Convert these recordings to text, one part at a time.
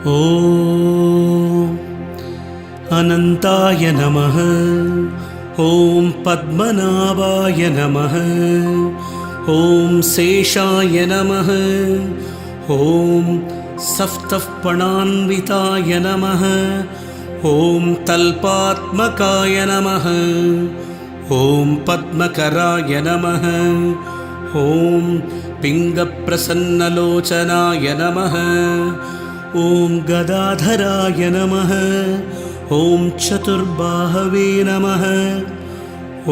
ॐ अनन्ताय नमः। ॐ पद्मनाभाय नमः। ॐ शेषाय नमः। ॐ सप्तपणान्विताय नमः। ॐ तल्पात्मकाय नमः। ॐ पद्मकराय नमः। ॐ पिङ्गप्रसन्नलोचनाय नमः। ॐ गदाधराय नमः। ॐ चतुर्बाहवे नमः।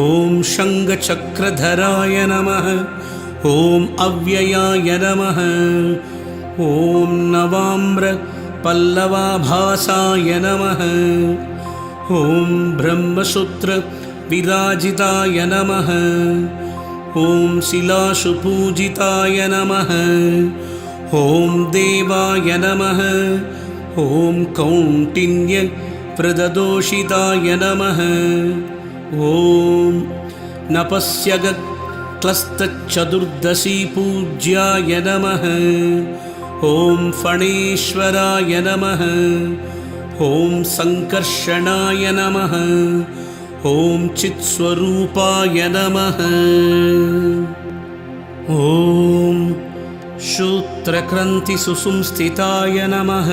ॐ शङ्खचक्रधराय नमः। ॐ अव्ययाय नमः। ॐ नवाम्रपल्लवाभासाय नमः। ॐ ब्रह्मसूत्रविराजिताय नमः। ॐ शिलाशुपूजिताय नमः। ॐ देवाय नमः। ॐ कौण्डिन्यप्रददोषिताय नमः। ॐ नपस्यगक्लस्तचतुर्दशीपूज्याय नमः। ॐ फणेश्वराय नमः। ॐ सङ्कर्षणाय नमः। ॐ चित्स्वरूपाय नमः। ॐ शूत्रक्रन्तिसुसंस्थिताय नमः।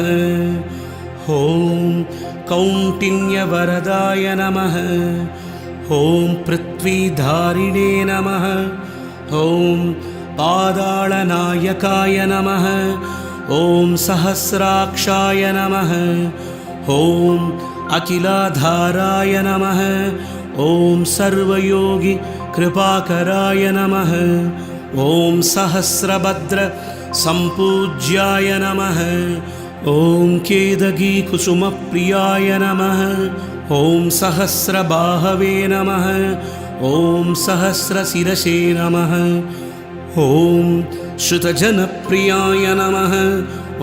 ॐ कौण्डिन्यवरदाय नमः। ॐ पृथ्वीधारिणे नमः। ॐ पातालनायकाय नमः। ॐ सहस्राक्षाय नमः। ॐ अखिलाधाराय नमः। ॐ सर्वयोगी कृपाकराय नमः। ॐ सहस्रभद्र सम्पूज्याय नमः। ॐ केदगीकुसुमप्रियाय नमः। ॐ सहस्रबाहवे नमः। ॐ सहस्रशिरसे नमः। ॐ श्रुतजनप्रियाय नमः।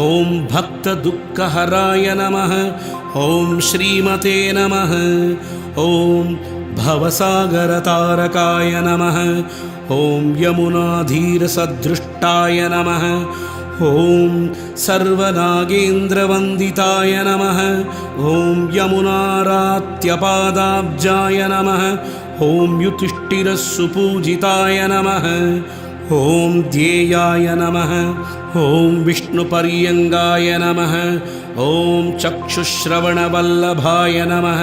ॐ भक्तदुःखहराय नमः। ॐ श्रीमते नमः। ॐ भवसागरतारकाय नमः। ॐ यमुनाधीरसदृष्टाय नमः। ॐ सर्वनागेन्द्रवन्दिताय नमः। ॐ यमुनारात्यपादाब्जाय नमः। ॐ युधिष्ठिरसुपूजिताय नमः। ॐ ध्येयाय नमः। ॐ विष्णुपर्यङ्गाय नमः। ॐ चक्षुश्रवणवल्लभाय नमः।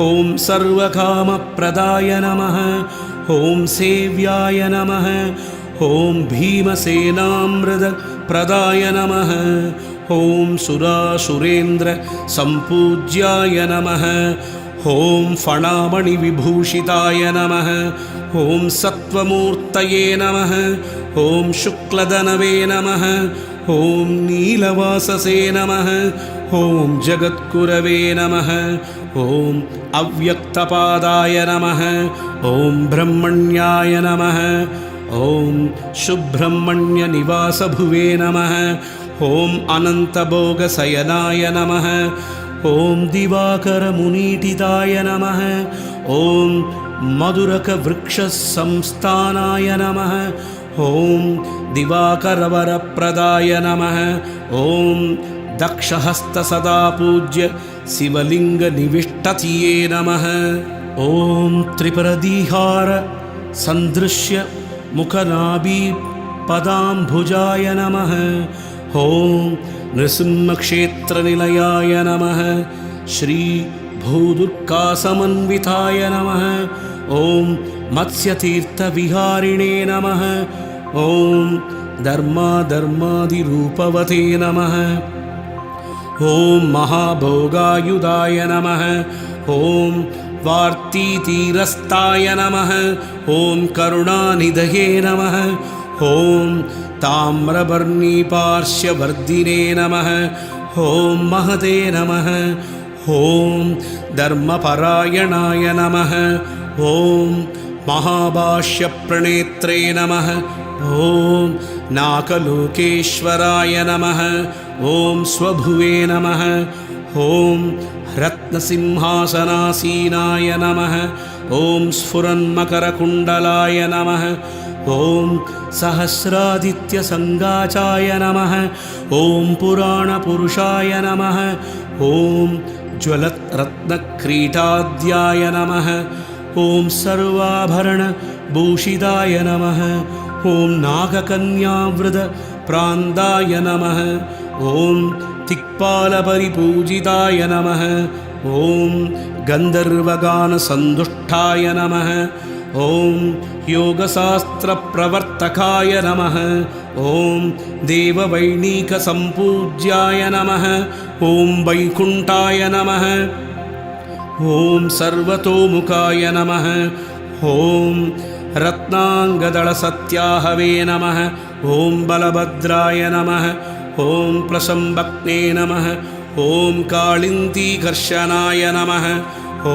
ॐ सर्वकामप्रदाय नमः। ॐ सेव्याय नमः। ॐ भीमसेनामृतप्रदाय नमः। ॐ सुरासुरेन्द्रसम्पूज्याय नमः। ॐ फणामणिविभूषिताय नमः। ॐ सत्त्वमूर्तये नमः। ॐ शुक्लधनवे नमः। ॐ नीलवाससे नमः। ॐ जगद्गुरवे नमः। ॐ अव्यक्तपादाय नमः। ॐ ब्रह्मण्याय नमः। ॐ सुब्रह्मण्यनिवासभुवे नमः। ॐ अनन्तभोगशयनाय नमः। ॐ दिवाकरमुनीटिताय नमः। ॐ मधुरकवृक्षसंस्थानाय नमः। ॐ दिवाकरवरप्रदाय नमः। ॐ दक्षहस्तसदा पूज्य शिवलिङ्गनिविष्टतिये नमः। ॐ त्रिपुरदीहार सन्दृश्य मुखनाभिपदाम्बुजाय नमः। ॐ नृसिंहक्षेत्रनिलयाय नमः। श्रीभूदुर्गासमन्विताय नमः। ॐ मत्स्यतीर्थविहारिणे नमः। ॐ धर्माधर्मादिरूपवते नमः। ॐ महाभोगायुधाय नमः। ॐ वार्तितीरस्थाय नमः। ॐ करुणानिधये नमः। ॐ ताम्रपर्णिपार्श्ववर्धिने नमः। ॐ महते नमः। ॐ धर्मपरायणाय नमः। ॐ महाभाष्यप्रणेत्रे नमः। ॐ नाकलोकेश्वराय नमः। ॐ स्वभुवे नमः। ॐ रत्नसिंहासनासीनाय नमः। ॐ स्फुरन्मकरकुण्डलाय नमः। ॐ सहस्रादित्यसङ्गाचाय नमः ॐ पुराणपुरुषाय नमः ॐ ज्वलरत्नक्रीटाद्याय नमः ॐ सर्वाभरणभूषिताय नमः ॐ नागकन्यावृतप्रान्ताय नमः ॐ दिक्पालपरिपूजिताय नमः ॐ गन्धर्वगानसन्दुष्टाय नमः ॐ योगशास्त्रप्रवर्तकाय नमः ॐ देववैणीकसम्पूज्याय नमः ॐ वैकुण्ठाय नमः ॐ सर्वतोमुखाय नमः ॐ रत्नाङ्गदळसत्याहवे नमः ॐ बलभद्राय नमः ॐ प्रशम्बक्ने नमः ॐ काळिन्तीकर्षणाय नमः ॐ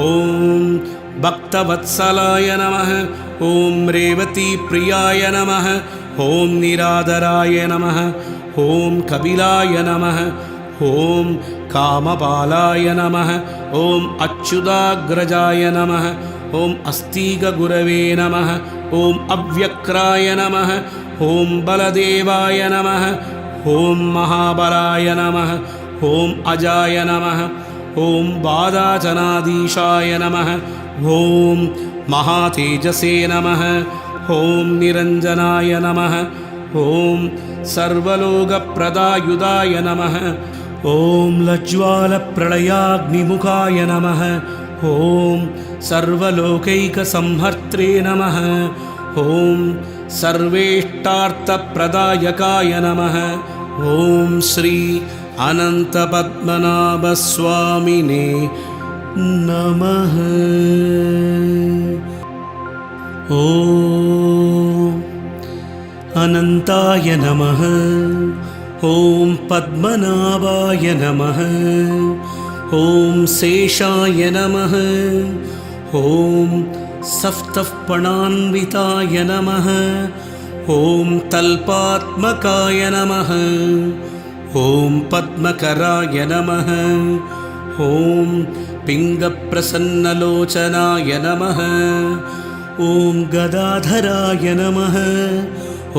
भक्तवत्सलाय नमः ॐ रेवतीप्रियाय नमः ॐ निरादराय नमः ॐ कपिलाय नमः ॐ कामपालाय नमः ॐ अच्युताग्रजाय नमः ॐ अस्तिकगुरवे नमः ॐ अव्यक्राय नमः ॐ बलदेवाय नमः ॐ महाबलाय नमः ॐ अजाय नमः ॐ बादाचनाधीशाय नमः ॐ महातेजसे नमः ॐ निरञ्जनाय नमः ॐ सर्वलोकप्रदायुधाय नमः ॐ लज्ज्वालप्रलयाग्निमुखाय नमः ॐ सर्वलोकैकसंहर्त्रे नमः ॐ सर्वेष्टार्थप्रदायकाय नमः ॐ श्री अनन्तपद्मनाभस्वामिने नमः ॐ अनन्ताय नमः ॐ पद्मनाभाय नमः ॐ शेषाय नमः ॐ सप्तपणान्विताय नमः ॐ तल्पात्मकाय नमः ॐ पद्मकराय नमः ॐ पिङ्गप्रसन्नलोचनाय नमः ॐ गदाधराय नमः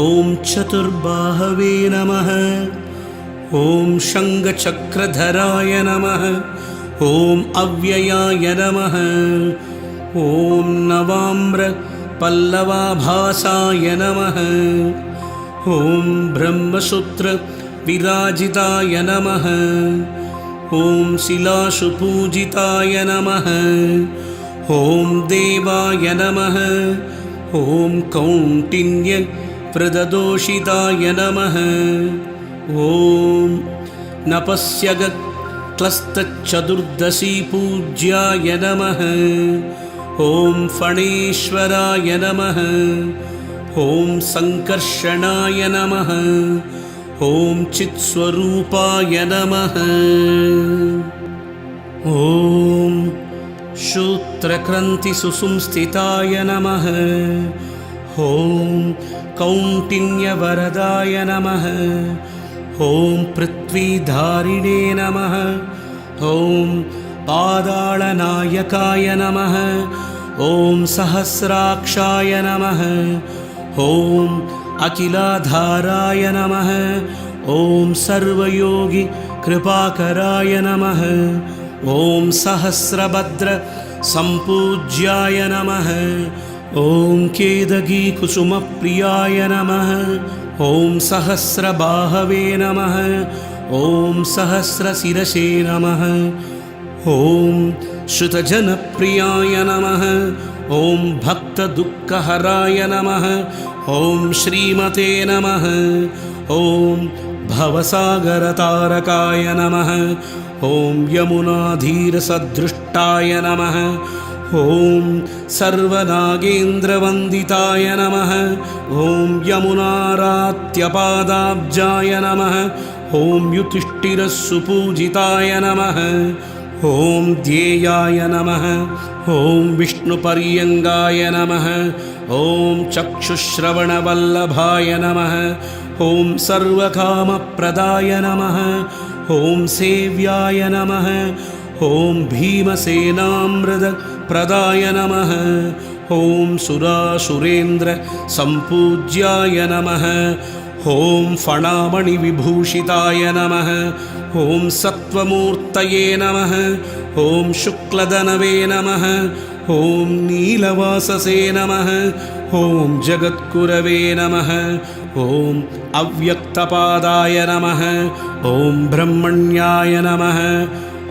ॐ चतुर्बाहवे नमः ॐ शङ्खचक्रधराय नमः ॐ अव्ययाय नमः ॐ नवाम्रपल्लवाभासाय नमः ॐ ब्रह्मसूत्रविराजिताय नमः ॐ शिलाशुपूजिताय नमः ॐ देवाय नमः ॐ कौण्डिन्यप्रददोषिताय नमः ॐ नपस्यगक्लस्तचतुर्दशी पूज्याय नमः ॐ फणेश्वराय नमः ॐ सङ्कर्षणाय नमः ॐ चित्स्वरूपाय नमः ॐ शूत्रक्रन्तिसुसंस्थिताय नमः ॐ कौण्डिन्यवरदाय नमः ॐ पृथ्वीधारिणे नमः ॐ पातालनायकाय नमः ॐ सहस्राक्षाय नमः ॐ अखिलाधाराय नमः ॐ सर्वयोगिकृपाकराय नमः ॐ सहस्रभद्रसम्पूज्याय नमः ॐ केदगीकुसुमप्रियाय नमः ॐ सहस्रबाहवे नमः ॐ सहस्रशिरसे नमः ॐ श्रुतजनप्रियाय नमः ॐ भक्तदुःखहराय नमः ॐ श्रीमते नमः ॐ भवसागरतारकाय नमः ॐ यमुनाधीरसदृष्टाय नमः ॐ सर्वनागेन्द्रवन्दिताय नमः ॐ यमुनारात्यपादाब्जाय नमः ॐ युधिष्ठिरसुपूजिताय नमः ॐ ध्येयाय नमः ॐ विष्णुपर्यङ्गाय नमः ॐ चक्षुश्रवणवल्लभाय नमः ॐ सर्वकामप्रदाय नमः ॐ सेव्याय नमः ॐ भीमसेनामृतप्रदाय नमः ॐ सुरासुरेन्द्रसम्पूज्याय नमः। ॐ फणामणिविभूषिताय नमः। ॐ सत्त्वमूर्तये नमः। ॐ शुक्लदनवे नमः। ॐ नीलवाससे नमः। ॐ जगद्गुरवे नमः। ॐ अव्यक्तपादाय नमः। ॐ ब्रह्मण्याय नमः।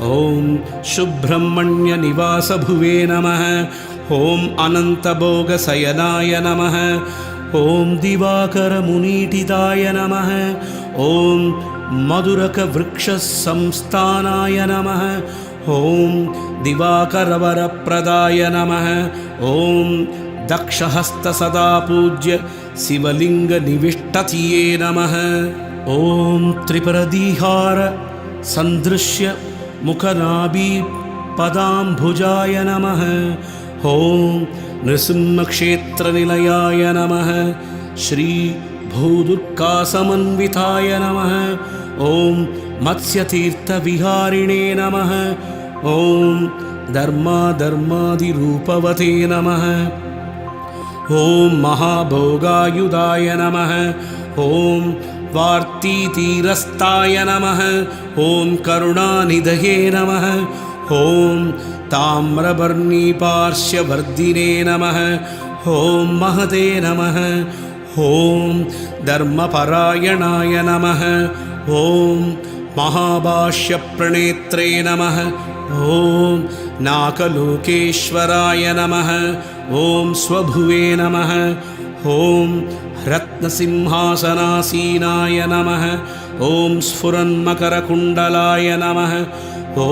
ॐ सुब्रह्मण्यनिवासभुवे नमः। ॐ अनन्तभोगशयनाय नमः। ॐ दिवाकरमुनीटिताय नमः। ॐ मधुरकवृक्षसंस्थानाय नमः। ॐ दिवाकरवरप्रदाय नमः। ॐ दक्षहस्तसदापूज्य शिवलिङ्गनिविष्टतिये नमः। ॐ त्रिपुरदीहार सन्दृश्य मुखनाभिपदाम्बुजाय नमः। ॐ नृसिंहक्षेत्रनिलयाय नमः। श्रीभूदुर्गासमन्विताय नमः। ॐ मत्स्यतीर्थविहारिणे नमः। ॐ धर्माधर्मादिरूपवते नमः। ॐ महाभोगायुधाय नमः। ॐ वार्तितीरस्थाय नमः। ॐ करुणानिधये नमः। ॐ ताम्रपर्णिपार्श्ववर्धिने नमः। ॐ महते नमः। ॐ धर्मपरायणाय नमः। ॐ महाभाष्यप्रणेत्रे नमः। ॐ नाकलोकेश्वराय नमः। ॐ स्वभुवे नमः। ॐ रत्नसिंहासनासीनाय नमः। ॐ स्फुरन्मकरकुण्डलाय नमः। ॐ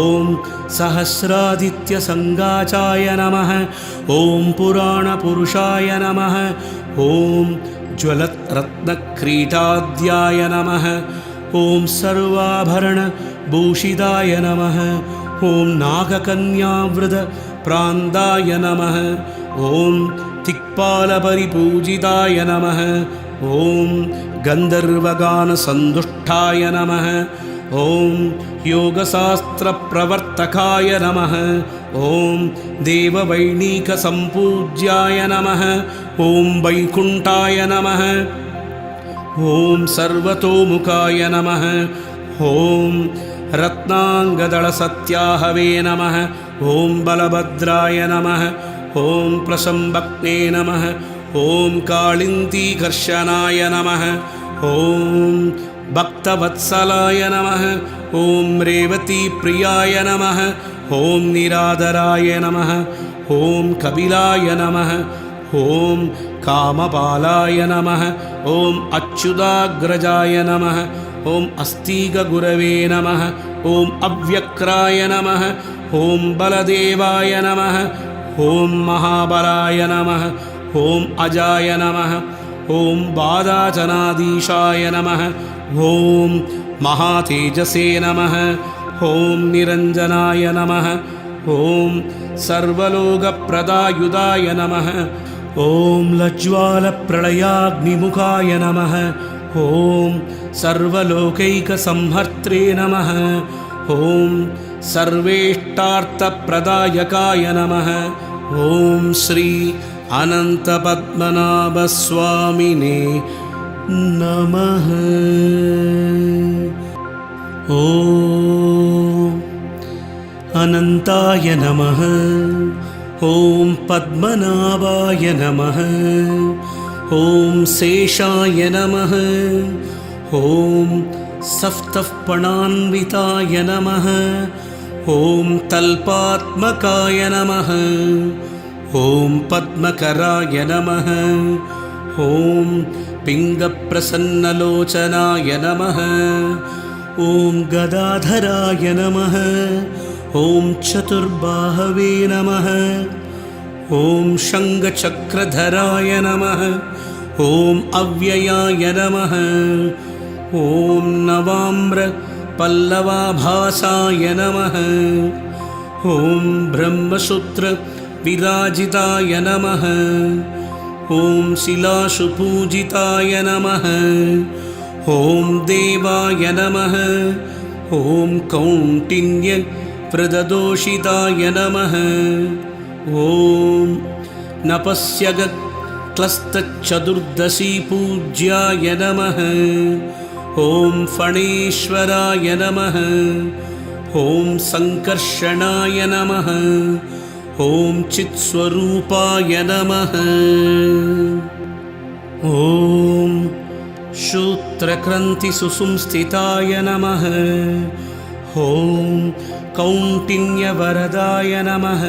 सहस्रादित्यसङ्गाचाय नमः। ॐ पुराणपुरुषाय नमः। ॐ ज्वलद्रत्नक्रीटाद्याय नमः। ॐ सर्वाभरणभूषिताय नमः। ॐ नागकन्यावृतप्रान्ताय नमः। ॐ दिक्पालपरिपूजिताय नमः। ॐ गन्धर्वगानसन्दुष्टाय नमः। ॐ योगशास्त्रप्रवर्तकाय नमः। ॐ देववैणीकसम्पूज्याय नमः। ॐ वैकुण्ठाय नमः। ॐ सर्वतोमुखाय नमः। ॐ रत्नाङ्गदळसत्याहवे नमः। ॐ बलभद्राय नमः। ॐ प्रसम्भक्ते नमः। ॐ काळिन्दीकर्षणाय नमः। ॐ भक्तवत्सलाय नमः। ॐ रेवतीप्रियाय नमः। ॐ निराधराय नमः। ॐ कपिलाय नमः। ॐ कामपालाय नमः। ॐ अच्युताग्रजाय नमः। ॐ अस्तिकगुरवे नमः। ॐ अव्यक्राय नमः। ॐ बलदेवाय नमः। ॐ महाबलाय नमः। ॐ अजाय नमः। ॐ बादाचनाधीशाय नमः। ॐ महातेजसे नमः। ॐ निरञ्जनाय नमः। ॐ सर्वलोकप्रदायुधाय नमः। ॐ लज्ज्वालप्रलयाग्निमुखाय नमः। ॐ सर्वलोकैकसंहर्त्रे नमः। ॐ सर्वेष्टार्थप्रदायकाय नमः। ॐ श्री अनन्तपद्मनाभस्वामिने नमः। ॐ अनन्ताय नमः। ॐ पद्मनाभाय नमः। ॐ शेषाय नमः। ॐ सप्तपणान्विताय नमः। ॐ तल्पात्मकाय नमः। ॐ पद्मकराय नमः। ॐ पिङ्गप्रसन्नलोचनाय नमः। ॐ गदाधराय नमः। ॐ चतुर्बाहवे नमः। ॐ शङ्खचक्रधराय नमः। ॐ अव्ययाय नमः। ॐ नवाम्रपल्लवाभासाय नमः। ॐ ब्रह्मसूत्रविराजिताय नमः। ॐ शिलाशुपूजिताय नमः। ॐ देवाय नमः। ॐ कौण्डिन्यप्रददोषिताय नमः। ॐ नपस्यगक्लस्तचतुर्दशी पूज्याय नमः। ॐ फणेश्वराय नमः। ॐ सङ्कर्षणाय नमः। ॐ चित्स्वरूपाय नमः। ॐ शूत्रक्रन्तिसुसंस्थिताय नमः। ॐ कौण्टिन्यवरदाय नमः।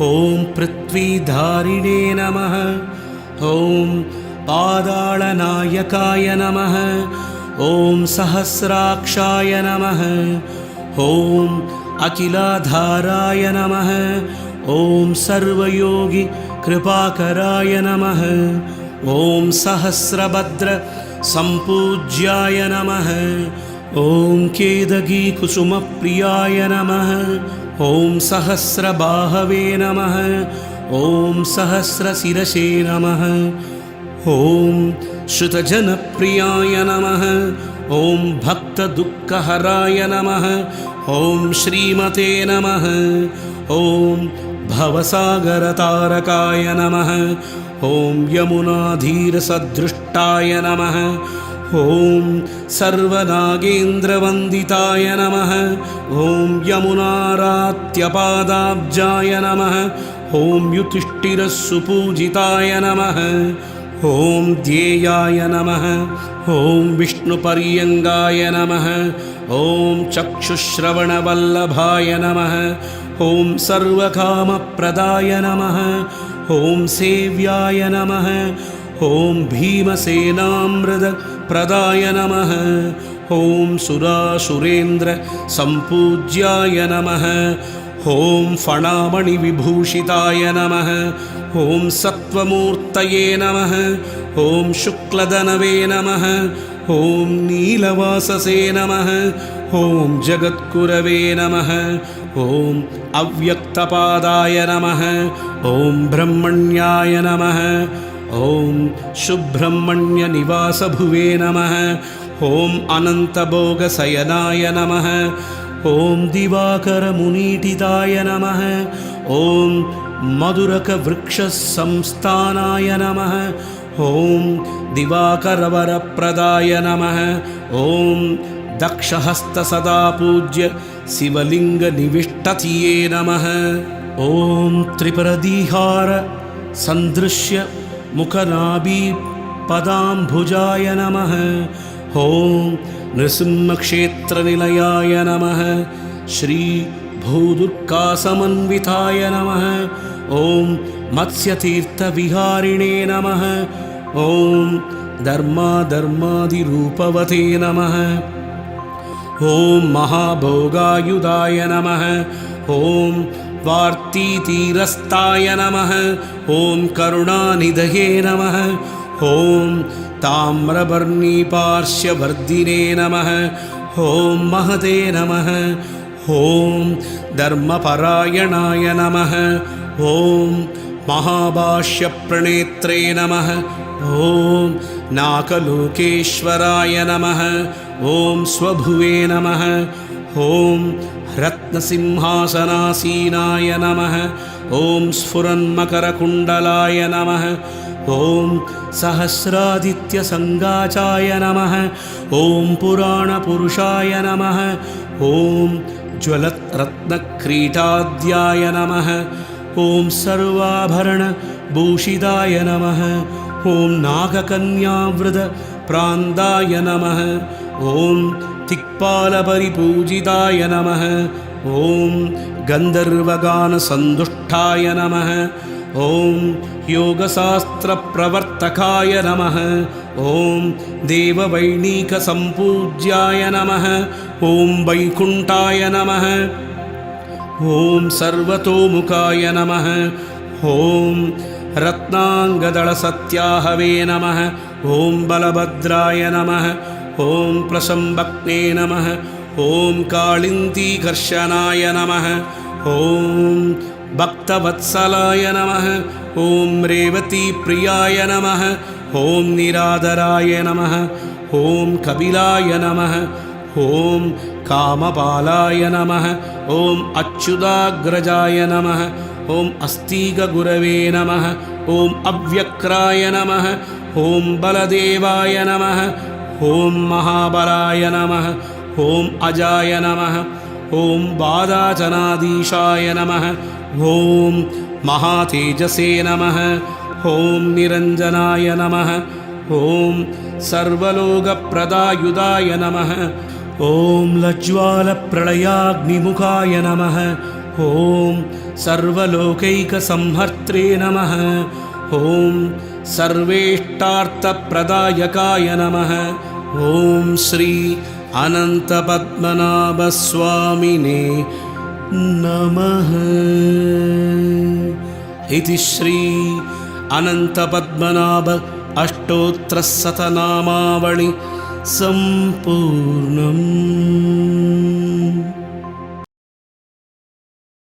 ॐ पृथ्वीधारिणे नमः। ॐ पादाळनायकाय नमः। ॐ सहस्राक्षाय नमः। ॐ अखिलाधाराय नमः। ॐ सर्वयोगी कृपाकराय नमः। ॐ सहस्रभद्र सम्पूज्याय नमः। ॐ केदगी कुसुमप्रियाय नमः। ॐ सहस्रबाहवे नमः। ॐ सहस्रशिरसे नमः। ॐ श्रुतजनप्रियाय नमः। ॐ भक्तदुःखहराय नमः। ॐ श्रीमते नमः। ॐ भवसागरतारकाय नमः। ॐ यमुनाधीरसदृष्टाय नमः। ॐ सर्वनागेन्द्रवन्दिताय नमः। ॐ यमुनारात्यपादाब्जाय नमः। ॐ युधिष्ठिरसुपूजिताय नमः। ॐ ध्येयाय नमः। ॐ विष्णुपर्यङ्गाय नमः। ॐ चक्षुश्रवणवल्लभाय नमः। ॐ सर्वकामप्रदाय नमः। ॐ सेव्याय नमः। ॐ भीमसेनामृतप्रदाय नमः। ॐ सुरासुरेन्द्रसम्पूज्याय नमः। ॐ फणामणिविभूषिताय नमः। ॐ सत्त्वमूर्तये नमः। ॐ शुक्लधनवे नमः। ॐ नीलवाससे नमः। ॐ जगद्गुरवे नमः। ॐ अव्यक्तपादाय नमः। ॐ ब्रह्मण्याय नमः। ॐ सुब्रह्मण्यनिवासभुवे नमः। ॐ अनन्तभोगशयनाय नमः। ॐ दिवाकरमुनीटिताय नमः। ॐ मधुरकवृक्षसंस्थानाय नमः। ॐ दिवाकरवरप्रदाय नमः। ॐ दक्षहस्तसदा पूज्य शिवलिङ्गनिविष्टतिये नमः। ॐ त्रिपुरदीहार सन्दृश्य मुखनाभिपदाम्भुजाय नमः। ॐ नृसिंहक्षेत्रनिलयाय नमः। श्रीभूदुर्गासमन्विताय नमः। ॐ मत्स्यतीर्थविहारिणे नमः। ॐ धर्माधर्मादिरूपवते नमः। ॐ महाभोगायुधाय नमः। ॐ वार्तितीरस्थाय नमः। ॐ करुणानिधये नमः। ॐ ताम्रपर्णिपार्श्ववर्धिने नमः। ॐ महते नमः। ॐ धर्मपरायणाय नमः। ॐ महाभाष्यप्रणेत्रे नमः। ॐ नाकलोकेश्वराय नमः। ॐ स्वभुवे नमः। ॐ रत्नसिंहासनासीनाय नमः। ॐ स्फुरन्मकरकुण्डलाय नमः। ॐ सहस्रादित्यसङ्गाचाय नमः। ॐ पुराणपुरुषाय नमः। ॐ ज्वलत्रत्नक्रीटाद्याय नमः। ॐ सर्वाभरणभूषिताय नमः। ॐ नागकन्यावृतप्रान्ताय नमः। ॐ दिक्पालपरिपूजिताय नमः। ॐ गन्धर्वगानसन्दुष्टाय नमः। ॐ योगशास्त्रप्रवर्तकाय नमः। ॐ देववैणीकसम्पूज्याय नमः। ॐ वैकुण्ठाय नमः। ॐ सर्वतोमुखाय नमः। ॐ रत्नाङ्गदळसत्याहवे नमः। ॐ बलभद्राय नमः। ॐ प्रसम्भक्ने नमः। ॐ काळिन्दीकर्षणाय नमः। ॐ भक्तवत्सलाय नमः। ॐ रेवतीप्रियाय नमः। ॐ निराधराय नमः। ॐ कपिलाय नमः। ॐ कामपालाय नमः। ॐ अच्युताग्रजाय नमः। ॐ अस्तिकगुरवे नमः ॐ अव्यक्राय नमः ॐ बलदेवाय नमः ॐ महाबलाय नमः ॐ अजाय नमः ॐ बादाचनाधीशाय नमः ॐ महातेजसे नमः ॐ निरञ्जनाय नमः ॐ सर्वलोकप्रदायुधाय नमः ॐ लज्ज्वालप्रलयाग्निमुखाय नमः ॐ सर्वलोकैकसंहर्त्रे नमः ॐ सर्वेष्टार्थप्रदायकाय नमः ॐ श्री अनन्तपद्मनाभस्वामिने नमः। इति श्री अनन्तपद्मनाभ अष्टोत्तरशतनामावळि सम्पूर्णम्।